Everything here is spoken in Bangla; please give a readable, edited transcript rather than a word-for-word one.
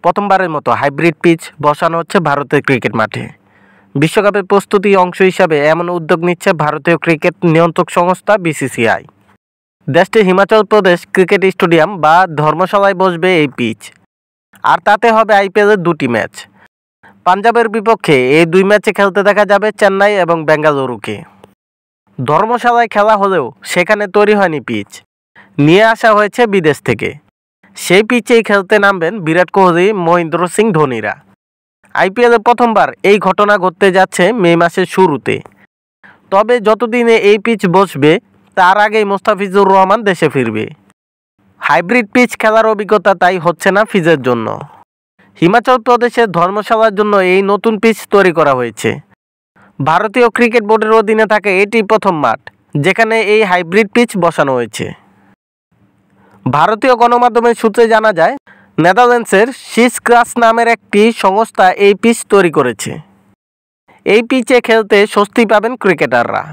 প্রথমবারের মতো হাইব্রিড পিচ বসানো হচ্ছে ভারতের ক্রিকেট মাঠে। বিশ্বকাপের প্রস্তুতি অংশ হিসাবে এমন উদ্যোগ নিচ্ছে ভারতীয় ক্রিকেট নিয়ন্ত্রক সংস্থা বিসিসিআই। দেশটির হিমাচল প্রদেশ ক্রিকেট স্টেডিয়াম বা ধর্মশালায় বসবে এই পিচ, আর তাতে হবে আইপিএলের 2টি ম্যাচ। পাঞ্জাবের বিপক্ষে এই 2 ম্যাচে খেলতে দেখা যাবে চেন্নাই এবং বেঙ্গালুরুকে। ধর্মশালায় খেলা হলেও সেখানে তৈরি হয়নি পিচ, নিয়ে আসা হয়েছে বিদেশ থেকে। সেই পিচেই খেলতে নামবেন বিরাট কোহলি, মহেন্দ্র সিং ধোনিরা। আইপিএলে প্রথমবার এই ঘটনা ঘটতে যাচ্ছে মে মাসের শুরুতে। তবে যতদিনে এই পিচ বসবে তার আগেই মোস্তাফিজুর রহমান দেশে ফিরবে। হাইব্রিড পিচ খেলার অভিজ্ঞতা তাই হচ্ছে না ফিজের জন্য। হিমাচল প্রদেশের ধর্মশালার জন্য এই নতুন পিচ তৈরি করা হয়েছে। ভারতীয় ক্রিকেট বোর্ডের অধীনে থাকে এটি প্রথম মাঠ যেখানে এই হাইব্রিড পিচ বসানো হয়েছে। ভারতীয় গণমাধ্যমের সূত্রে জানা যায়, নেদারল্যান্ডসের শিসগ্রাস নামের একটি সংস্থা এই পিচ তৈরি করেছে। এই পিচে খেলতে স্বস্তি পাবেন ক্রিকেটাররা।